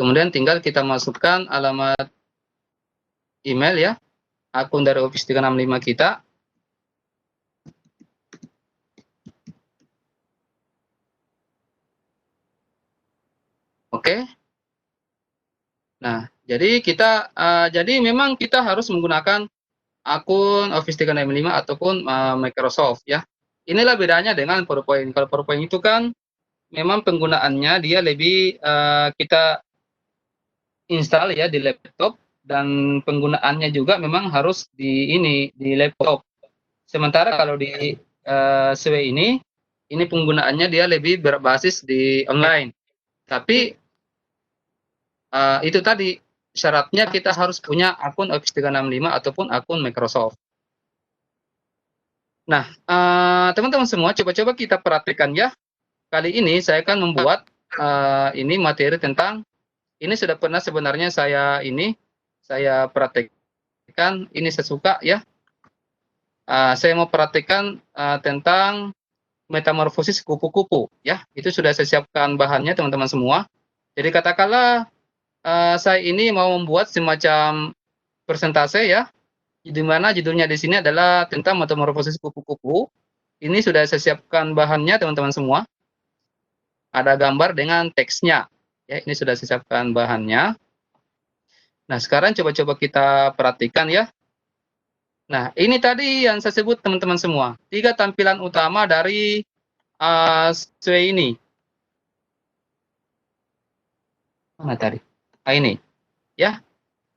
Kemudian tinggal kita masukkan alamat email ya, akun dari Office 365 kita. Oke. Nah, jadi memang kita harus menggunakan akun Office 365 ataupun Microsoft ya. Inilah bedanya dengan PowerPoint. Kalau PowerPoint itu kan memang penggunaannya dia lebih kita install ya di laptop, dan penggunaannya juga memang harus di laptop. Sementara kalau di SW ini penggunaannya dia lebih berbasis di online. Tapi itu tadi syaratnya kita harus punya akun Office 365 ataupun akun Microsoft. Nah, teman-teman semua, coba-coba kita perhatikan ya. Kali ini saya akan membuat ini materi tentang, ini sudah pernah sebenarnya saya perhatikan, ini saya suka ya. Saya mau perhatikan tentang metamorfosis kupu-kupu ya. Itu sudah saya siapkan bahannya teman-teman semua. Jadi katakanlah saya ini mau membuat semacam persentase ya, di mana judulnya di sini adalah tentang metamorfosis kupu-kupu. Ini sudah saya siapkan bahannya teman-teman semua. Ada gambar dengan teksnya. Ya, ini sudah saya siapkan bahannya. Nah, sekarang coba-coba kita perhatikan ya. Nah, ini tadi yang saya sebut teman-teman semua. 3 tampilan utama dari SWE ini. Mana tadi? Ini. Ya.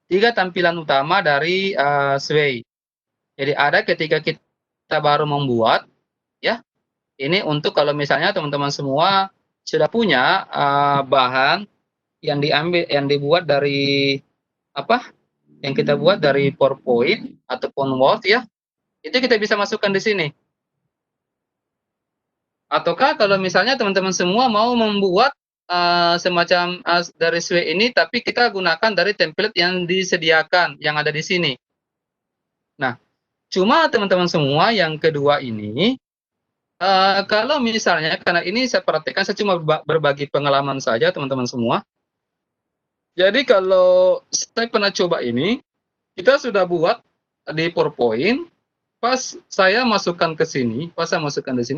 3 tampilan utama dari SWE. Jadi ada ketika kita baru membuat ya. Ini untuk kalau misalnya teman-teman semua sudah punya bahan yang dibuat dari apa? Yang kita buat dari PowerPoint ataupun Word ya. Itu kita bisa masukkan di sini. Ataukah kalau misalnya teman-teman semua mau membuat semacam dari SWE ini, tapi kita gunakan dari template yang disediakan, yang ada di sini. Nah, cuma teman-teman semua yang kedua ini, kalau misalnya, karena ini saya perhatikan, saya cuma berbagi pengalaman saja teman-teman semua. Jadi kalau saya pernah coba ini, kita sudah buat di PowerPoint, pas saya masukkan ke sini,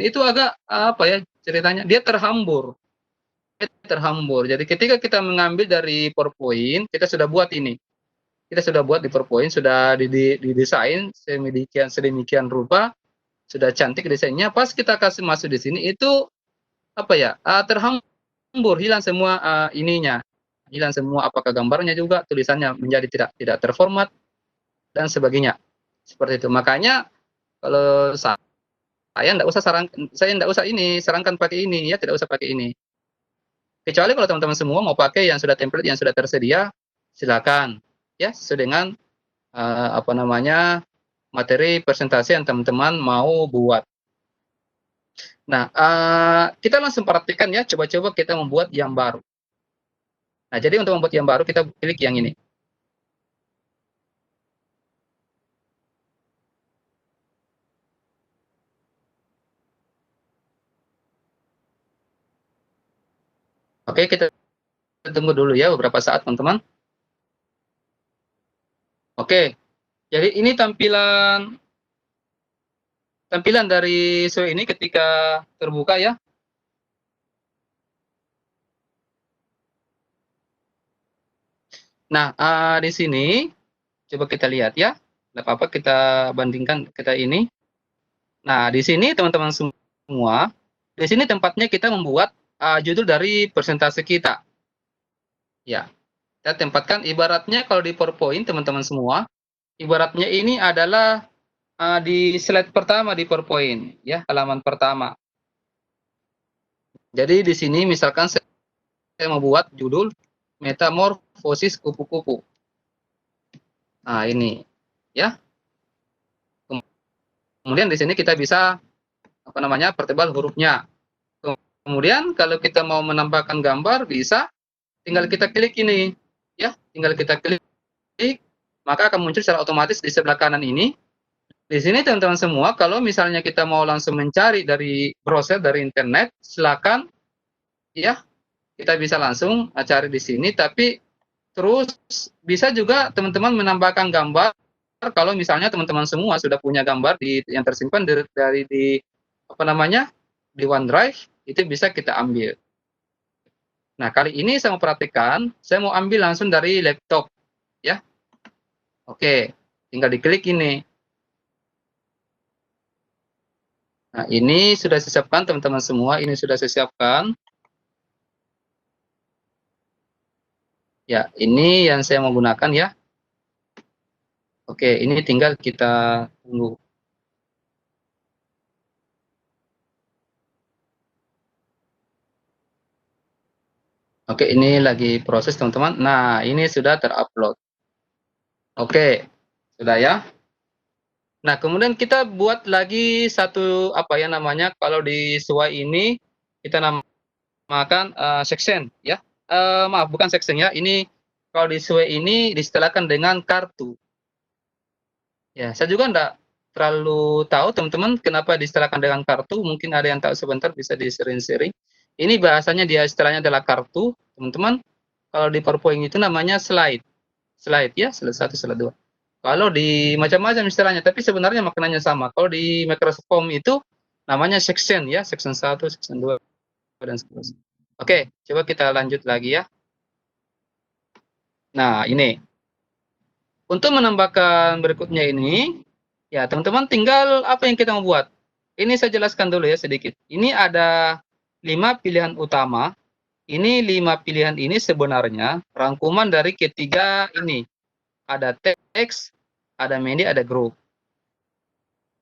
itu agak apa ya ceritanya, dia terhambur. Jadi ketika kita mengambil dari PowerPoint, kita sudah buat ini. Kita sudah buat di PowerPoint, sudah didesain sedemikian rupa, sudah cantik desainnya. Pas kita kasih masuk di sini, itu apa ya, terhambur, hilang semua ininya, hilang semua, apakah gambarnya juga, tulisannya menjadi tidak terformat dan sebagainya. Seperti itu. Makanya kalau saya enggak usah sarankan pakai ini ya, tidak usah pakai ini. Kecuali kalau teman-teman semua mau pakai yang sudah template yang sudah tersedia, silakan ya, sesuai dengan apa namanya, materi presentasi yang teman-teman mau buat. Nah, kita langsung perhatikan ya, coba-coba kita membuat yang baru. Nah, jadi untuk membuat yang baru kita klik yang ini. Oke, kita tunggu dulu ya beberapa saat teman-teman. Oke, jadi ini tampilan dari SWE ini ketika terbuka ya. Nah, di sini coba kita lihat ya. Tidak apa-apa, kita bandingkan kita ini. Nah, di sini teman-teman semua, di sini tempatnya kita membuat judul dari presentasi kita. Ya, kita tempatkan ibaratnya kalau di PowerPoint teman-teman semua, ibaratnya ini adalah di slide pertama di PowerPoint, ya, halaman pertama. Jadi di sini misalkan saya mau buat judul metamorfosis kupu-kupu. Nah, ini ya. Kemudian di sini kita bisa apa namanya, pertebal hurufnya. Kemudian kalau kita mau menambahkan gambar bisa, tinggal kita klik ini ya, tinggal kita klik, maka akan muncul secara otomatis di sebelah kanan ini. Di sini teman-teman semua, kalau misalnya kita mau langsung mencari dari browser, dari internet, silakan ya, kita bisa langsung cari di sini, tapi terus bisa juga teman-teman menambahkan gambar kalau misalnya teman-teman semua sudah punya gambar yang tersimpan dari di apa namanya di OneDrive, itu bisa kita ambil. Nah, kali ini saya mau perhatikan, saya mau ambil langsung dari laptop, ya. Oke, tinggal diklik ini. Nah, ini sudah saya siapkan teman-teman semua, ini sudah saya siapkan. Ya, ini yang saya mau gunakan ya. Oke, ini tinggal kita tunggu. Oke, ini lagi proses teman-teman. Nah, ini sudah terupload. Oke, sudah ya. Nah, kemudian kita buat lagi satu apa ya namanya? Kalau di SWI ini kita namakan section ya. Maaf, bukan section ya. Ini kalau di SWI ini diistilahkan dengan kartu. Ya, saya juga enggak terlalu tahu teman-teman kenapa diistilahkan dengan kartu. Mungkin ada yang tahu sebentar bisa di-sharing-sharing. Ini bahasanya dia istilahnya adalah kartu, teman-teman. Kalau di PowerPoint itu namanya slide. Slide ya, slide 1, slide 2. Kalau di macam-macam istilahnya, tapi sebenarnya maknanya sama. Kalau di Microsoft Form itu namanya section ya, section 1, section 2 dan seterusnya. Oke, coba kita lanjut lagi ya. Nah, ini. Untuk menambahkan berikutnya ini, ya teman-teman tinggal apa yang kita mau buat. Ini saya jelaskan dulu ya sedikit. Ini ada 5 pilihan utama. Ini 5 pilihan ini sebenarnya rangkuman dari ketiga ini. Ada teks, ada media, ada grup.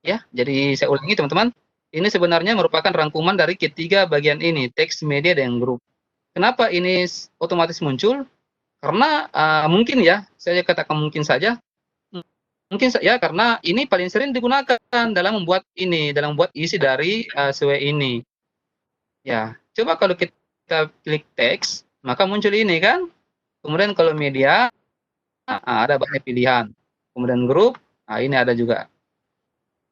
Ya, jadi saya ulangi teman-teman. Ini sebenarnya merupakan rangkuman dari ketiga bagian ini, teks, media, dan grup. Kenapa ini otomatis muncul? Karena mungkin ya, saya katakan mungkin saja, mungkin ya karena ini paling sering digunakan dalam membuat ini, dalam membuat isi dari SWI ini. Ya, coba kalau kita klik teks, maka muncul ini kan. Kemudian kalau media, ada banyak pilihan. Kemudian grup, ini ada juga.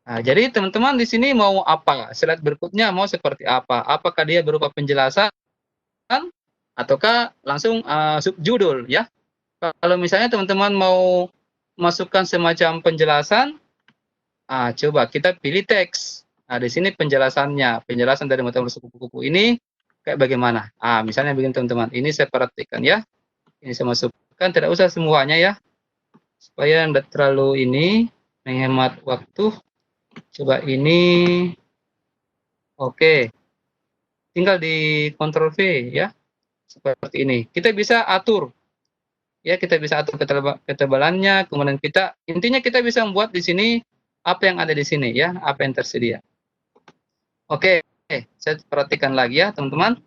Nah, jadi teman-teman di sini mau apa? Slide berikutnya mau seperti apa? Apakah dia berupa penjelasan ataukah langsung subjudul ya? Kalau misalnya teman-teman mau masukkan semacam penjelasan, coba kita pilih teks. Nah, di sini penjelasannya, penjelasan dari matematika kupu-kupu ini kayak bagaimana? Misalnya begini teman-teman, ini saya perhatikan ya. Ini saya masukkan, tidak usah semuanya ya, supaya tidak terlalu ini menghemat waktu. Coba ini, oke, tinggal di Ctrl V ya, seperti ini. Kita bisa atur ya, kita bisa atur ketebalannya, kemudian intinya kita bisa membuat di sini apa yang ada di sini ya, apa yang tersedia. Oke, saya perhatikan lagi ya teman-teman.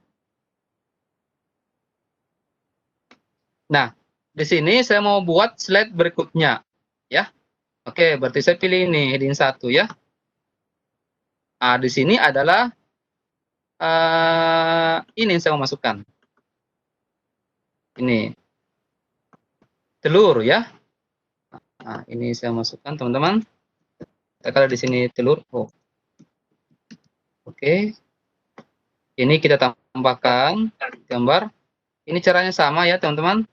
Nah, di sini saya mau buat slide berikutnya ya. Oke, berarti saya pilih ini heading 1 ya. Di sini adalah ini yang saya mau masukkan. Ini telur ya. Nah, ini saya masukkan teman-teman. Kalau di sini telur, oke. Ini kita tambahkan gambar. Ini caranya sama ya teman-teman.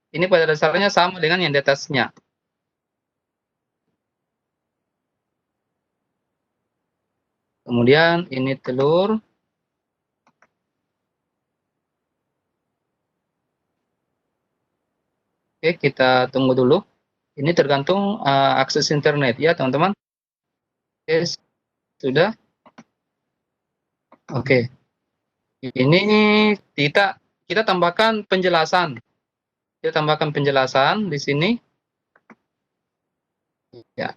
Ini pada dasarnya sama dengan yang di atasnya. Kemudian ini telur. Oke, kita tunggu dulu. Ini tergantung akses internet ya teman-teman. Oke, sudah. Oke. Ini kita tambahkan penjelasan. Kita tambahkan penjelasan di sini. Ya,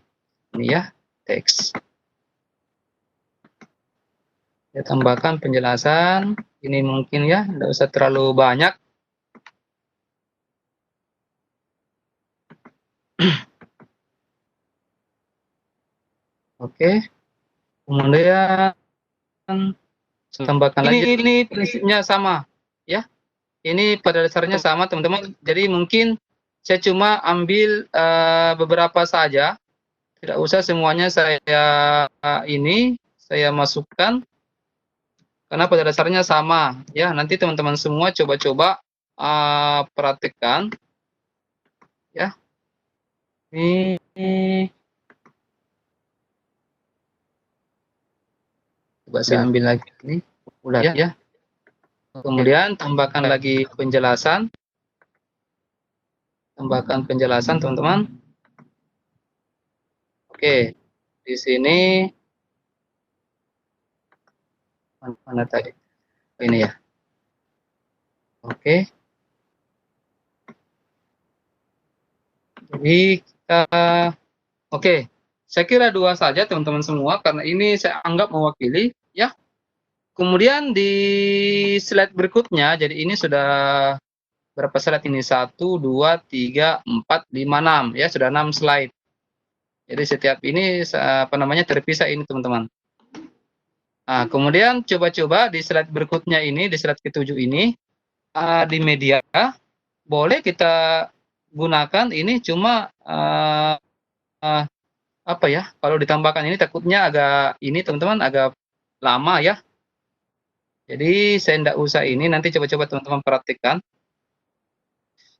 ini ya teks. Kita tambahkan penjelasan. Ini mungkin ya, tidak usah terlalu banyak. Oke. Kemudian tambahkan lagi. Ini prinsipnya sama ya. Ini pada dasarnya sama teman-teman. Jadi mungkin saya cuma ambil beberapa saja. Tidak usah semuanya saya masukkan. karena pada dasarnya sama ya. Nanti teman-teman semua coba-coba perhatikan ya. Ini coba saya ambil lagi ini Bulat ya. Kemudian tambahkan lagi penjelasan. Tambahkan penjelasan teman-teman. Oke, di sini mana tadi? Ini ya. Oke. Jadi kita oke. Saya kira dua saja teman-teman semua karena ini saya anggap mewakili ya. Kemudian di slide berikutnya, jadi ini sudah berapa slide ini? 1, 2, 3, 4, 5, 6 ya, sudah 6 slide. Jadi setiap ini apa namanya terpisah ini teman-teman. Nah, kemudian coba-coba di slide berikutnya ini, di slide ke-7 ini, di media, boleh kita gunakan ini cuma apa ya, kalau ditambahkan ini takutnya agak ini teman-teman agak lama ya. Jadi saya tidak usah ini, nanti coba-coba teman-teman perhatikan.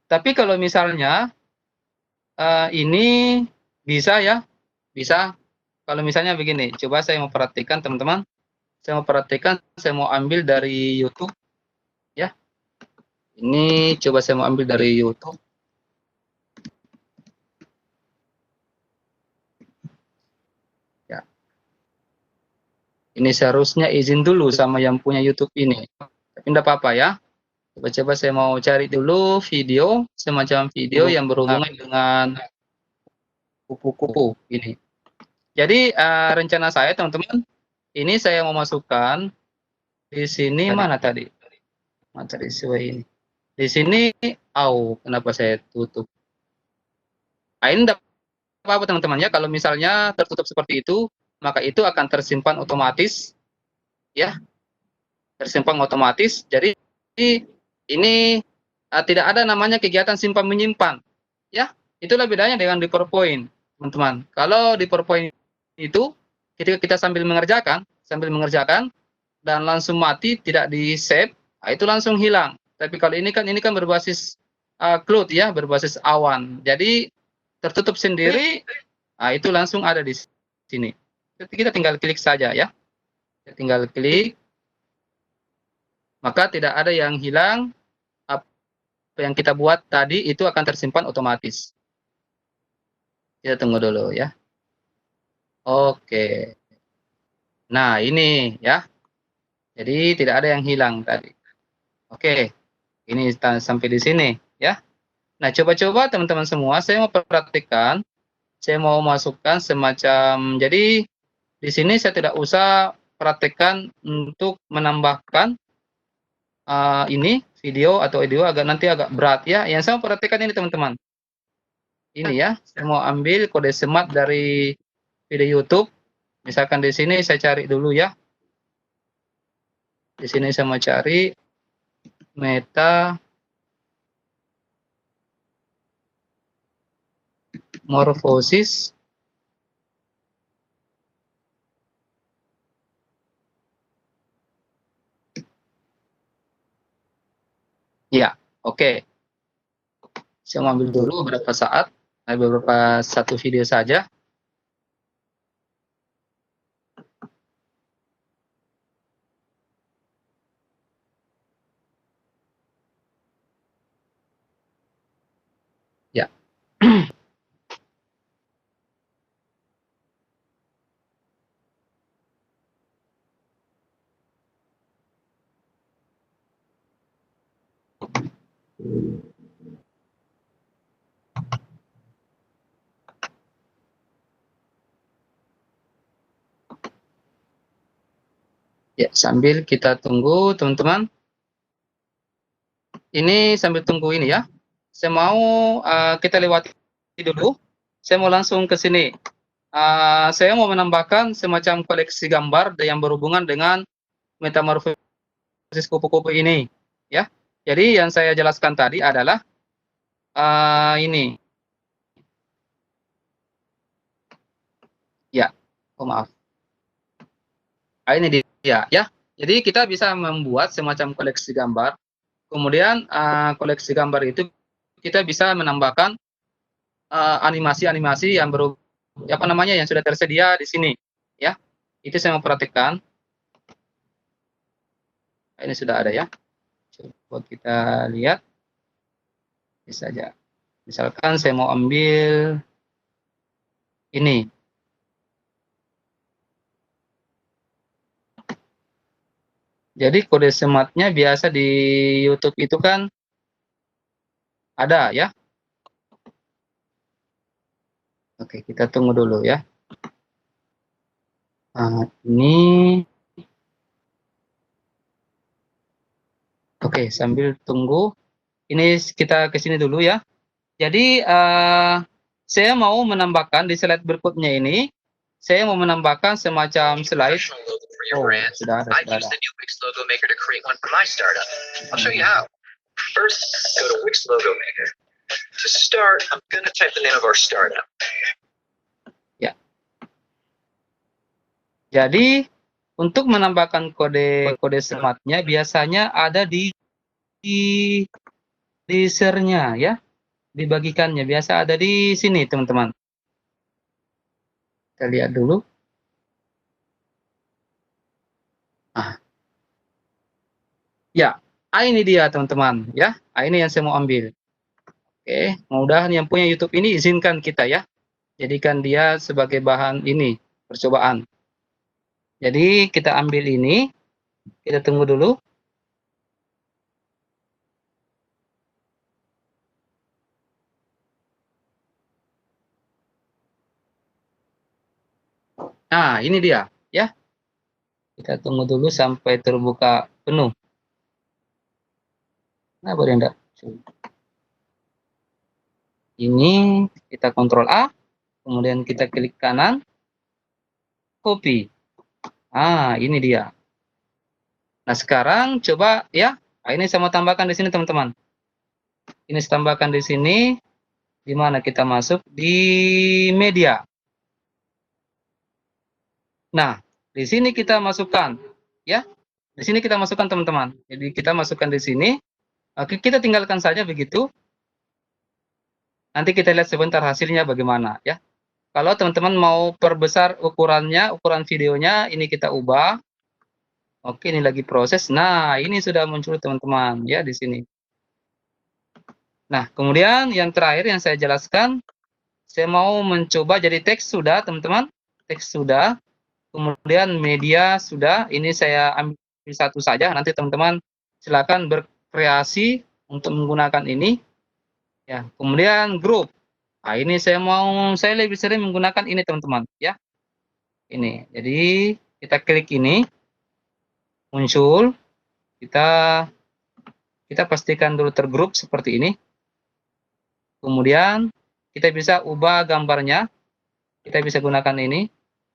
Tapi kalau misalnya ini bisa ya, bisa. Kalau misalnya begini, coba saya mau perhatikan teman-teman. Saya mau perhatikan, saya mau ambil dari YouTube ya. Ini coba saya mau ambil dari YouTube. Ya. Ini seharusnya izin dulu sama yang punya YouTube ini. Tapi tidak apa-apa ya. Coba-coba saya mau cari dulu video, semacam video yang berhubungan dengan kupu-kupu ini. Jadi rencana saya teman-teman, ini saya mau masukkan di sini mana tadi? Materi siswa ini. Di sini, kenapa saya tutup? Nah, ini tidak apa-apa teman-teman ya. Kalau misalnya tertutup seperti itu, maka itu akan tersimpan otomatis, ya, tersimpan otomatis. Jadi ini tidak ada namanya kegiatan simpan menyimpan, ya. Itulah bedanya dengan di PowerPoint, teman-teman. Kalau di PowerPoint itu ketika kita sambil mengerjakan dan langsung mati tidak di save, itu langsung hilang. Tapi kalau ini kan berbasis cloud ya, berbasis awan. Jadi tertutup sendiri, itu langsung ada di sini. Jadi kita tinggal klik saja ya. Kita tinggal klik, maka tidak ada yang hilang. Apa yang kita buat tadi itu akan tersimpan otomatis. Kita tunggu dulu ya. Oke. Nah, ini ya. Jadi tidak ada yang hilang tadi. Oke. Ini sampai di sini ya. Nah, coba-coba teman-teman semua, saya mau perhatikan, saya mau masukkan semacam, jadi di sini saya tidak usah perhatikan untuk menambahkan ini video atau audio nanti agak berat ya. Yang saya mau perhatikan ini teman-teman. Ini ya, saya mau ambil kode smart dari video YouTube. Misalkan di sini saya cari dulu ya. Di sini saya mau cari meta morfosis. Ya, oke. Saya mau ambil dulu beberapa saat, beberapa satu video saja. Ya. Ya, sambil kita tunggu teman-teman. Ini sambil tunggu ini ya. Saya mau kita lewati dulu. Saya mau langsung ke sini. Saya mau menambahkan semacam koleksi gambar yang berhubungan dengan metamorfosis kupu-kupu ini, ya. Jadi yang saya jelaskan tadi adalah ini. Ya, maaf. Ini dia, ya. Jadi kita bisa membuat semacam koleksi gambar. Kemudian koleksi gambar itu kita bisa menambahkan animasi-animasi yang apa namanya yang sudah tersedia di sini, ya. Itu saya mau perhatikan. Ini sudah ada ya. Coba kita lihat. Bisa aja. Misalkan saya mau ambil ini. Jadi kode sematnya biasa di YouTube itu kan ada ya. Oke, kita tunggu dulu ya. Nah, ini oke, sambil tunggu. Ini kita ke sini dulu ya. Jadi saya mau menambahkan di slide berikutnya ini, saya mau menambahkan semacam slide. Oh, sudah ada. First, go to Wix Logo Maker. To start, I'm going to type the name of our startup. Ya. Jadi untuk menambahkan kode sematnya biasanya ada di share-nya ya, dibagikannya biasa ada di sini teman-teman. Kita lihat dulu. Ya, ini dia teman-teman ya. Ini yang saya mau ambil. Oke, mudah-mudahan yang punya YouTube ini izinkan kita ya. Jadikan dia sebagai bahan ini percobaan. Jadi kita ambil ini, kita tunggu dulu. Nah, ini dia ya. Kita tunggu dulu sampai terbuka penuh. Nah, boleh enggak? Ini kita kontrol A, kemudian kita klik kanan, copy. Ah, ini dia. Nah, sekarang coba ya. Nah, ini saya mau tambahkan di sini teman-teman. Ini saya tambahkan di sini. Di mana kita masuk di media. Nah, di sini kita masukkan ya. Di sini kita masukkan teman-teman. Jadi kita masukkan di sini. Oke, kita tinggalkan saja begitu. Nanti kita lihat sebentar hasilnya bagaimana ya. Kalau teman-teman mau perbesar ukurannya, ukuran videonya, ini kita ubah. Oke, ini lagi proses. Nah, ini sudah muncul teman-teman ya di sini. Nah, kemudian yang terakhir yang saya jelaskan, saya mau mencoba jadi teks sudah, teman-teman. Teks sudah. Kemudian media sudah. Ini saya ambil satu saja. Nanti teman-teman silakan berkreasi untuk menggunakan ini. Ya, kemudian grup. Nah, ini saya lebih sering menggunakan ini teman-teman ya. Ini. Jadi kita klik ini muncul, kita pastikan dulu tergrup seperti ini. Kemudian kita bisa ubah gambarnya. Kita bisa gunakan ini.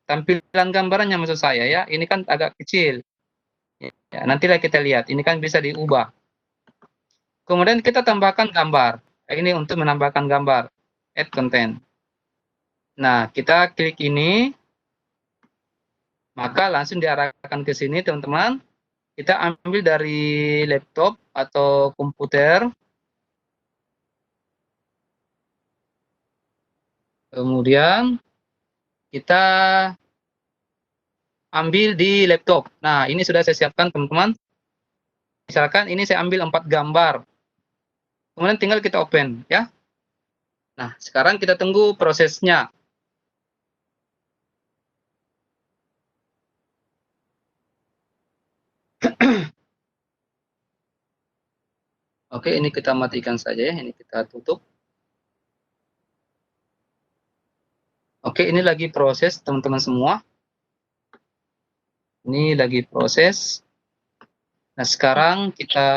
Tampilan gambarnya maksud saya ya. Ini kan agak kecil. Ya, nantilah kita lihat. Ini kan bisa diubah. Kemudian kita tambahkan gambar. Ini untuk menambahkan gambar. Add content. Nah, kita klik ini. Maka langsung diarahkan ke sini teman-teman. Kita ambil dari laptop atau komputer. Kemudian kita ambil di laptop. Nah, ini sudah saya siapkan teman-teman. Misalkan ini saya ambil 4 gambar. Kemudian tinggal kita open ya. Nah, sekarang kita tunggu prosesnya. Oke, ini kita matikan saja ya. Ini kita tutup. Oke, ini lagi proses teman-teman semua. Ini lagi proses. Nah, sekarang kita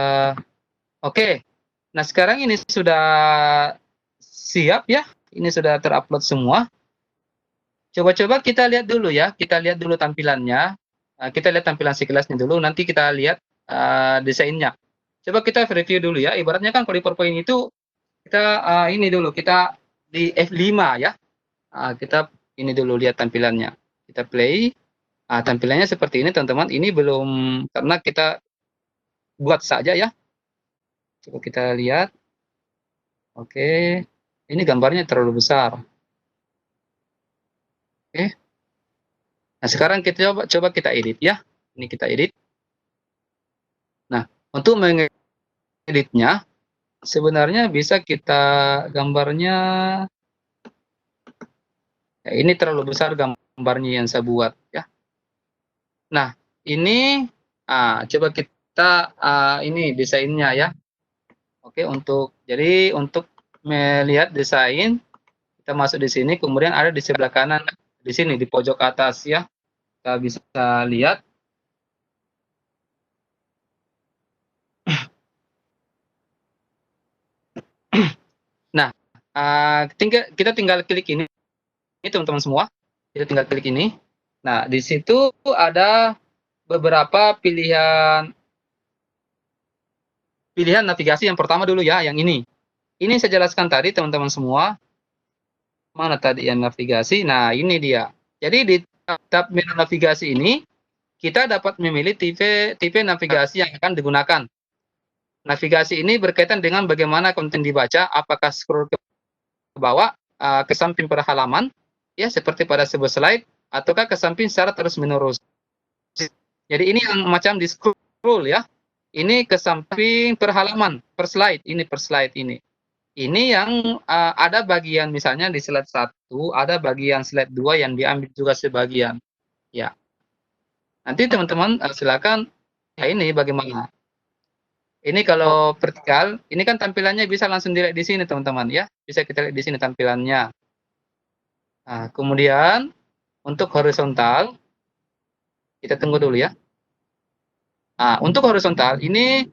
oke. Nah, sekarang ini sudah siap ya. Ini sudah terupload semua. Coba-coba kita lihat dulu ya. Kita lihat dulu tampilannya. Kita lihat tampilan sekilasnya dulu. Nanti kita lihat desainnya. Coba kita review dulu ya. Ibaratnya kan kalau di PowerPoint itu kita ini dulu. Kita di F5 ya. Kita ini dulu lihat tampilannya. Kita play. Tampilannya seperti ini teman-teman. Ini belum, karena kita buat saja ya. Coba kita lihat. Oke, ini gambarnya terlalu besar. Oke. Nah, sekarang kita coba kita edit ya. Ini kita edit. Nah, untuk mengeditnya sebenarnya bisa kita gambarnya, ya, ini terlalu besar gambarnya yang saya buat ya. Nah, ini coba kita ini desainnya ya. Oke, jadi untuk melihat desain, kita masuk di sini, kemudian ada di sebelah kanan di sini di pojok atas ya. Kita bisa lihat. Nah, kita tinggal klik ini teman-teman semua. Kita tinggal klik ini. Nah, di situ ada beberapa pilihan navigasi. Yang pertama dulu ya, yang ini. Ini saya jelaskan tadi teman-teman semua. Mana tadi yang navigasi? Nah, ini dia. Jadi di tab menu navigasi ini kita dapat memilih tipe navigasi yang akan digunakan. Navigasi ini berkaitan dengan bagaimana konten dibaca, apakah scroll ke bawah, ke samping per halaman, ya seperti pada sebuah slide, ataukah ke samping secara terus-menerus. Jadi ini yang macam di scroll ya. Ini ke samping per halaman, per slide, ini per slide ini. Ini yang ada bagian misalnya di slide 1, ada bagian slide 2 yang diambil juga sebagian. Ya. Nanti teman-teman silakan ya ini bagaimana. Ini kalau vertikal, ini kan tampilannya bisa langsung dilihat di sini teman-teman ya. Bisa kita lihat di sini tampilannya. Nah, kemudian untuk horizontal, kita tunggu dulu ya. Nah, untuk horizontal, ini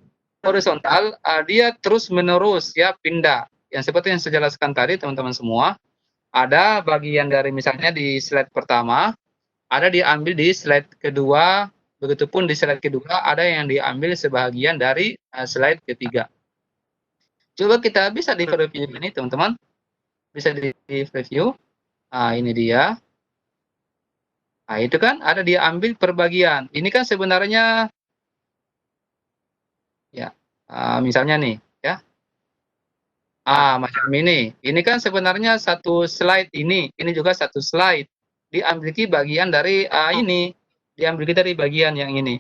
horizontal dia terus menerus ya pindah. Yang seperti yang saya jelaskan tadi teman-teman semua, ada bagian dari misalnya di slide pertama, ada diambil di slide kedua, begitupun di slide kedua ada yang diambil sebagian dari slide ketiga. Coba kita bisa di review ini teman-teman, bisa di review. Nah, ini dia. Nah, itu kan ada diambil per bagian. Ini kan sebenarnya ya, misalnya nih ya. Macam ini. Ini kan sebenarnya satu slide ini juga satu slide. Diambil bagian dari ini, diambil dari bagian yang ini.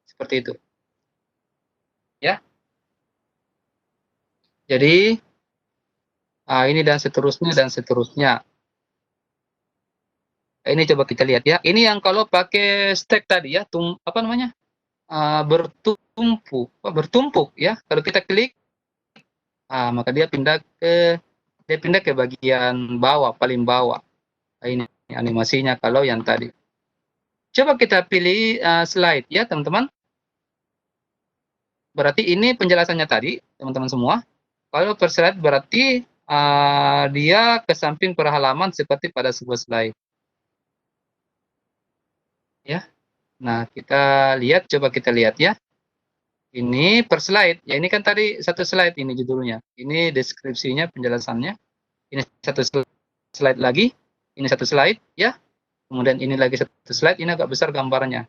Seperti itu. Ya. Jadi ini dan seterusnya dan seterusnya. Ini coba kita lihat ya. Ini yang kalau pakai stack tadi ya, apa namanya? Bertumpuk ya. Kalau kita klik, maka dia pindah ke bagian bawah, paling bawah. Nah, ini animasinya kalau yang tadi. Coba kita pilih slide ya teman-teman. Berarti ini penjelasannya tadi teman-teman semua. Kalau per slide berarti dia ke samping per halaman seperti pada sebuah slide. Ya. Nah, coba kita lihat ya. Ini per slide. Ya, ini kan tadi satu slide ini judulnya. Ini deskripsinya, penjelasannya. Ini satu slide lagi. Ini satu slide ya. Kemudian ini lagi satu slide, ini agak besar gambarnya.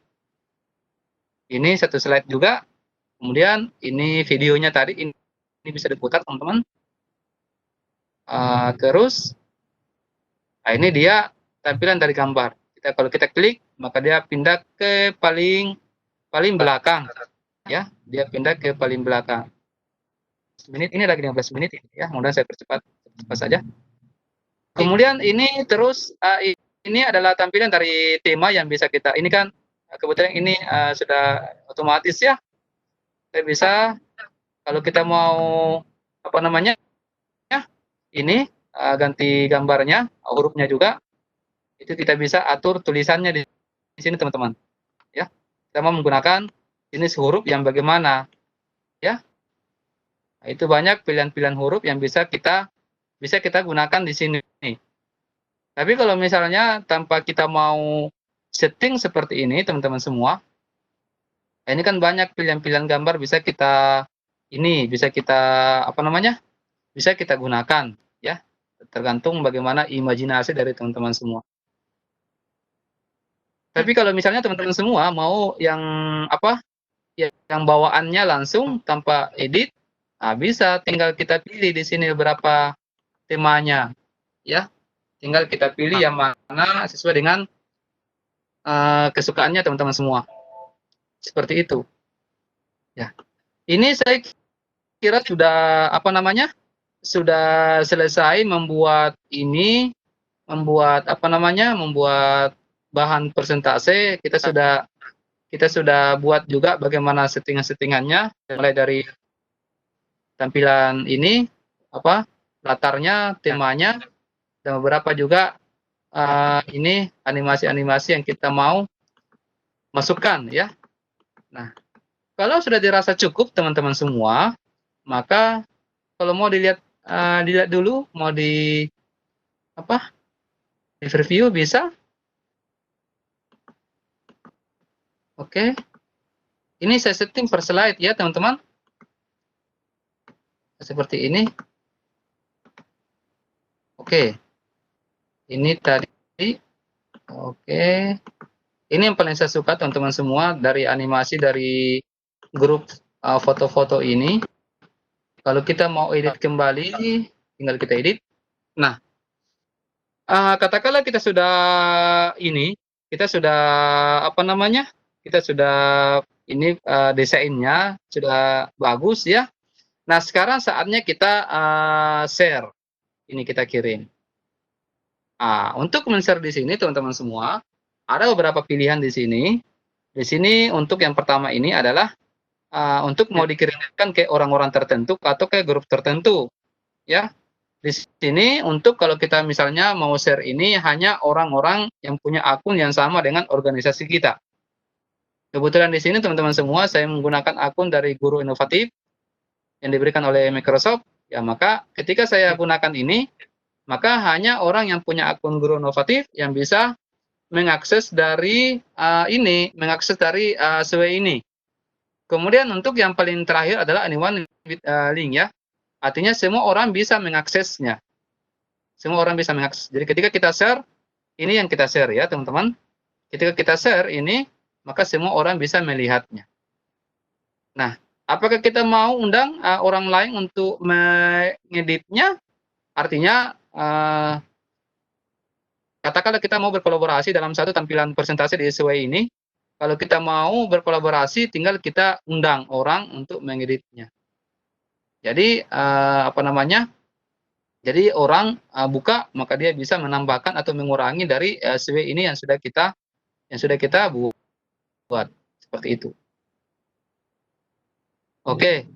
Ini satu slide juga. Kemudian ini videonya tadi, ini bisa diputar teman-teman. Terus, ini dia tampilan dari gambar. Kalau kita klik, maka dia pindah ke paling belakang. Ya, dia pindah ke paling belakang. Menit ini lagi 15 menit ya. Mudah saya percepat saja. Kemudian ini terus ini adalah tampilan dari tema yang bisa kita. Ini kan kebetulan ini sudah otomatis ya. Kita bisa kalau kita mau apa namanya? Ya, ini ganti gambarnya, hurufnya juga. Itu kita bisa atur tulisannya di sini teman-teman. Ya. Kita mau menggunakan jenis huruf yang bagaimana ya. Nah, itu banyak pilihan-pilihan huruf yang bisa kita gunakan di sini. Tapi kalau misalnya tanpa kita mau setting seperti ini teman-teman semua, ini kan banyak pilihan-pilihan gambar bisa kita apa namanya? Bisa kita gunakan ya. Tergantung bagaimana imajinasi dari teman-teman semua. Tapi kalau misalnya teman-teman semua mau yang apa? Yang bawaannya langsung tanpa edit, nah bisa tinggal kita pilih di sini beberapa temanya, ya. Tinggal kita pilih yang mana sesuai dengan kesukaannya teman-teman semua. Seperti itu. Ya. Ini saya kira sudah apa namanya? Sudah selesai membuat ini, membuat apa namanya? Membuat bahan presentase. Kita sudah buat juga bagaimana settingan-settingannya, mulai dari tampilan ini apa? Latarnya, temanya, dan beberapa juga ini animasi-animasi yang kita mau masukkan ya. Nah, kalau sudah dirasa cukup teman-teman semua, maka kalau mau dilihat dilihat dulu, mau di apa? Di review bisa. Oke. Ini saya setting per slide ya, teman-teman. Seperti ini. Oke. Ini tadi. Oke. Ini yang paling saya suka teman-teman semua dari animasi dari grup foto-foto ini. Kalau kita mau edit kembali, tinggal kita edit. Nah, katakanlah kita sudah ini, kita sudah apa namanya? Kita sudah ini desainnya sudah bagus ya. Nah, sekarang saatnya kita share. Ini kita kirim. Untuk men-share di sini teman-teman semua, ada beberapa pilihan di sini. Di sini untuk yang pertama ini adalah untuk mau dikirimkan ke orang-orang tertentu atau ke grup tertentu, ya. Di sini untuk kalau kita misalnya mau share ini hanya orang-orang yang punya akun yang sama dengan organisasi kita. Kebetulan di sini teman-teman semua saya menggunakan akun dari Guru Inovatif yang diberikan oleh Microsoft, ya maka ketika saya gunakan ini, maka hanya orang yang punya akun Guru Inovatif yang bisa mengakses dari mengakses dari SW ini. Kemudian untuk yang paling terakhir adalah anyone with link ya. Artinya semua orang bisa mengaksesnya. Semua orang bisa mengakses. Jadi ketika kita share, ini yang kita share ya teman-teman. Ketika kita share ini, maka semua orang bisa melihatnya. Nah, apakah kita mau undang orang lain untuk mengeditnya? Artinya, katakanlah kita mau berkolaborasi dalam satu tampilan presentasi di SW ini. Kalau kita mau berkolaborasi, tinggal kita undang orang untuk mengeditnya. Jadi apa namanya? Jadi orang buka, maka dia bisa menambahkan atau mengurangi dari SW ini yang sudah kita buat seperti itu. Oke.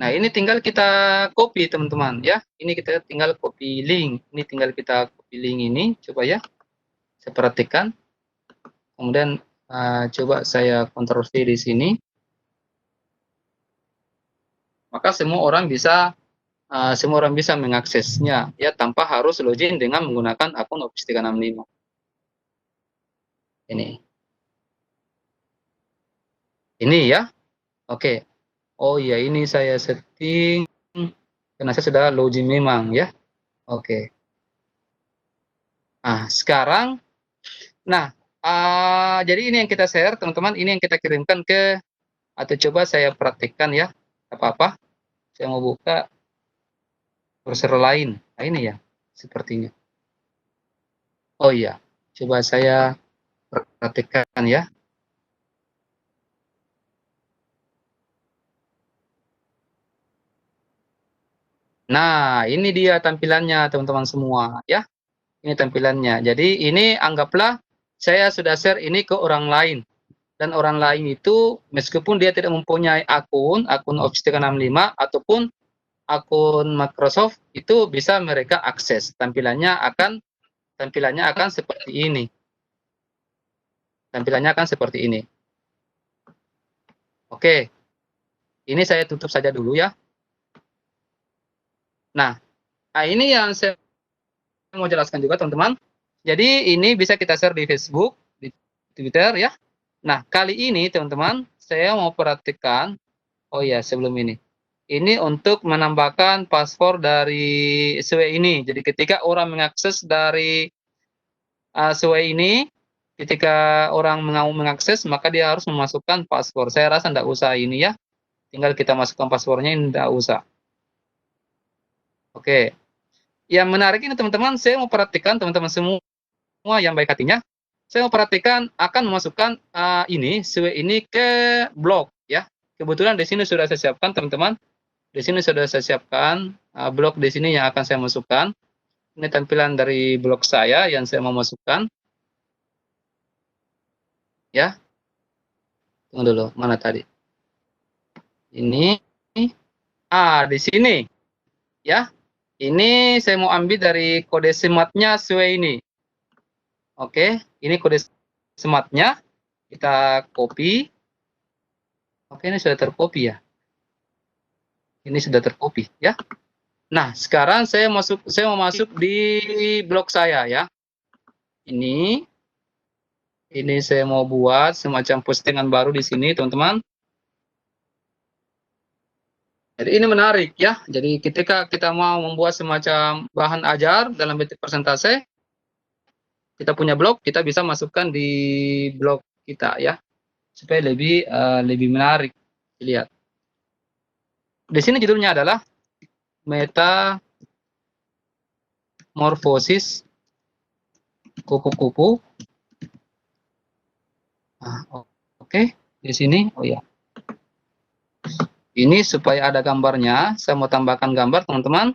Nah, ini tinggal kita copy teman-teman ya. Ini kita tinggal copy link. Ini tinggal kita copy link ini, coba ya. Saya perhatikan. Kemudian coba saya Ctrl V di sini. Maka semua orang bisa mengaksesnya ya tanpa harus login dengan menggunakan akun Office 365. Ini ya. Oke. Oh iya, ini saya setting karena saya sudah login memang ya. Oke. Nah, sekarang jadi ini yang kita share teman-teman, ini yang kita kirimkan ke atau coba saya praktikkan ya. Apa-apa. Saya mau buka browser lain. Nah, ini ya sepertinya. Oh iya, coba saya praktikkan ya. Nah, ini dia tampilannya teman-teman semua ya. Ini tampilannya. Jadi ini anggaplah saya sudah share ini ke orang lain. Dan orang lain itu meskipun dia tidak mempunyai akun Office 365 ataupun akun Microsoft, itu bisa mereka akses. Tampilannya akan seperti ini. Tampilannya akan seperti ini. Oke. Ini saya tutup saja dulu ya. Nah, ini yang saya mau jelaskan juga teman-teman. Jadi ini bisa kita share di Facebook, di Twitter ya. Nah, kali ini teman-teman, saya mau perhatikan, oh ya sebelum ini. Ini untuk menambahkan password dari SW ini. Jadi ketika orang mengakses dari SW ini, ketika orang mau mengakses, maka dia harus memasukkan password. Saya rasa tidak usah ini ya, tinggal kita masukkan passwordnya, ini tidak usah. Oke, yang menarik ini teman-teman, saya mau perhatikan teman-teman semua yang baik hatinya, saya mau perhatikan akan memasukkan ini SW ini ke blog ya. Kebetulan di sini sudah saya siapkan teman-teman. Di sini sudah saya siapkan blog di sini yang akan saya masukkan. Ini tampilan dari blog saya yang saya mau masukkan. Ya. Tunggu dulu, mana tadi? Ini di sini. Ya. Ini saya mau ambil dari kode sematnya SW ini. Oke, ini kode sematnya. Kita copy. Oke, ini sudah tercopy ya. Ini sudah tercopy ya. Nah, sekarang saya mau masuk di blog saya ya. Ini saya mau buat semacam postingan baru di sini, teman-teman. Jadi ini menarik ya. Jadi ketika kita mau membuat semacam bahan ajar dalam bentuk persentase, kita punya blog, kita bisa masukkan di blog kita ya, supaya lebih menarik dilihat. Di sini judulnya adalah metamorfosis kupu-kupu. Oke, di sini, oh ya. Ini supaya ada gambarnya, saya mau tambahkan gambar, teman-teman.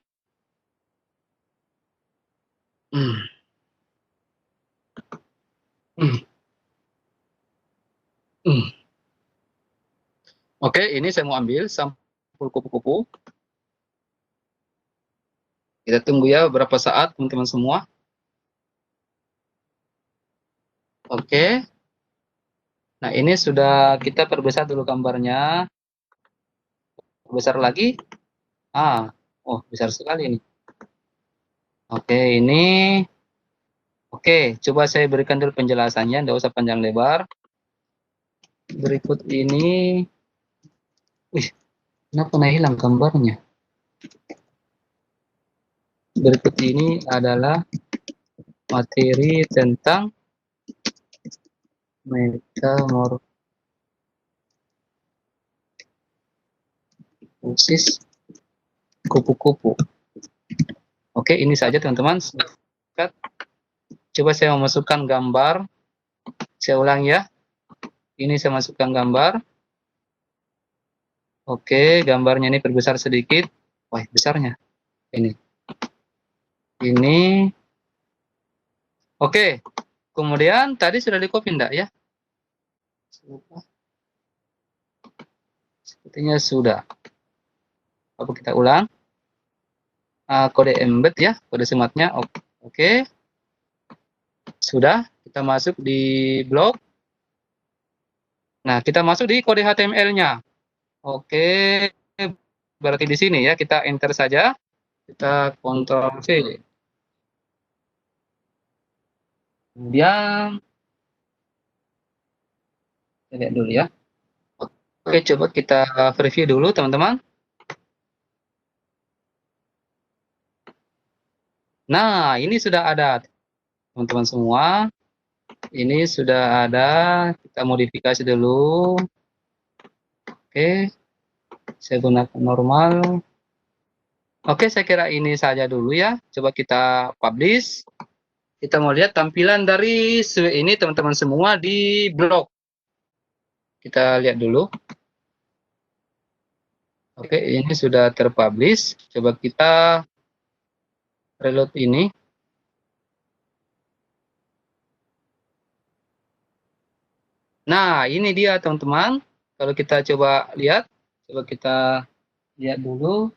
Oke, ini saya mau ambil sampul kupu-kupu. Kita tunggu ya beberapa saat, teman-teman semua. Oke. Nah, ini sudah kita perbesar dulu gambarnya. Besar lagi. Oh, besar sekali ini. Oke, ini. Oke, coba saya berikan dulu penjelasannya, tidak usah panjang lebar. Berikut ini. Wih, kenapa hilang gambarnya? Berikut ini adalah materi tentang metamorfosis kupu-kupu. Oke, ini saja teman-teman. Coba saya memasukkan gambar. Saya ulang ya. Ini saya masukkan gambar. Oke, gambarnya ini perbesar sedikit. Wah, besarnya. Ini. Oke. Kemudian tadi sudah di-copy enggak ya? Sepertinya sudah. Apa kita ulang? Kode embed ya, kode sematnya. Oke. Sudah, kita masuk di blog. Nah, kita masuk di kode HTML-nya. Oke, berarti di sini ya, kita enter saja. Kita Ctrl V. Kemudian, kita lihat dulu ya. Oke, coba kita review dulu, teman-teman. Nah, ini sudah ada, teman-teman semua. Ini sudah ada, kita modifikasi dulu. Oke, saya gunakan normal. Oke, saya kira ini saja dulu ya. Coba kita publish. Kita mau lihat tampilan dari SW ini teman-teman semua di blog. Kita lihat dulu. Oke, ini sudah terpublish. Coba kita reload ini. Nah, ini dia teman-teman. Kalau kita coba lihat, coba kita lihat dulu.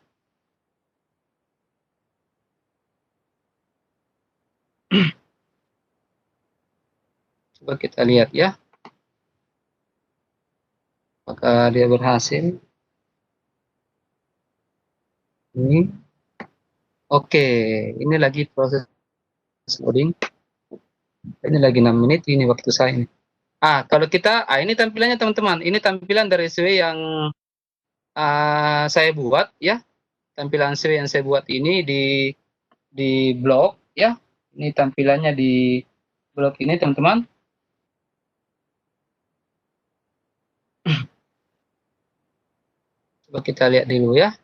Coba kita lihat ya. Apakah dia berhasil? Ini. Oke, ini lagi proses loading. Ini lagi 6 menit, ini waktu saya ini. Kalau kita, ini tampilannya teman-teman. Ini tampilan dari SW yang saya buat ya. Tampilan SW yang saya buat ini di blog ya. Ini tampilannya di blog ini teman-teman. Coba kita lihat dulu ya.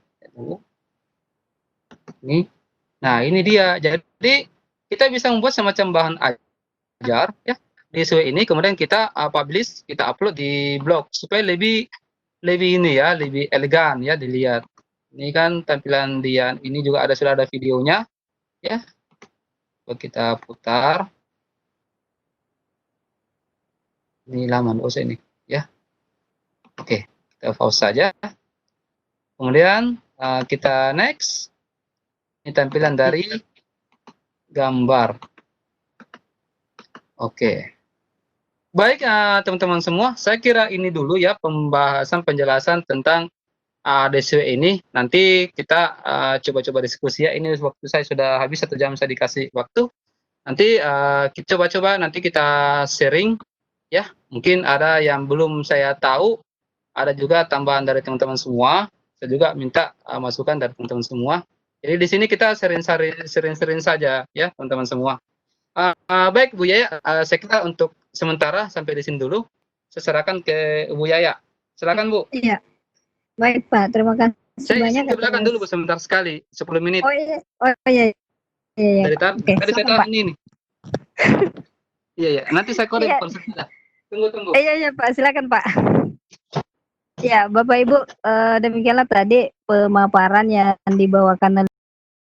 Ini. Nah, ini dia. Jadi kita bisa membuat semacam bahan ajar ya di SW ini, kemudian kita publish, kita upload di blog supaya lebih ini ya, lebih elegan ya dilihat. Ini kan tampilan dia. Ini juga sudah ada videonya ya. Coba kita putar. Ini laman OS ini ya. Oke, kita pause saja. Kemudian kita next. Ini tampilan dari gambar. Oke. Baik teman-teman semua, saya kira ini dulu ya pembahasan penjelasan tentang DSW ini. Nanti kita coba-coba diskusi ya. Ini waktu saya sudah habis 1 jam saya dikasih waktu. Nanti kita coba-coba nanti kita sharing ya. Mungkin ada yang belum saya tahu, ada juga tambahan dari teman-teman semua. Saya juga minta masukan dari teman-teman semua. Jadi di sini kita sering saja ya teman-teman semua. Baik Bu Yaya, saya kira untuk sementara sampai di sini dulu. Saya serahkan ke Bu Yaya. Silakan Bu. Iya. Baik Pak, terima kasih Saya banyak. izin ke belakang dulu Bu sebentar sekali, 10 menit. Oh iya. Oh iya. Iya. Dari Oke, tadi saya tahu Pak. ini nih. Iya, nanti saya kode Iya. Tunggu. Iya Pak, silakan Pak. Ya, Bapak Ibu, demikianlah tadi pemaparan yang dibawakan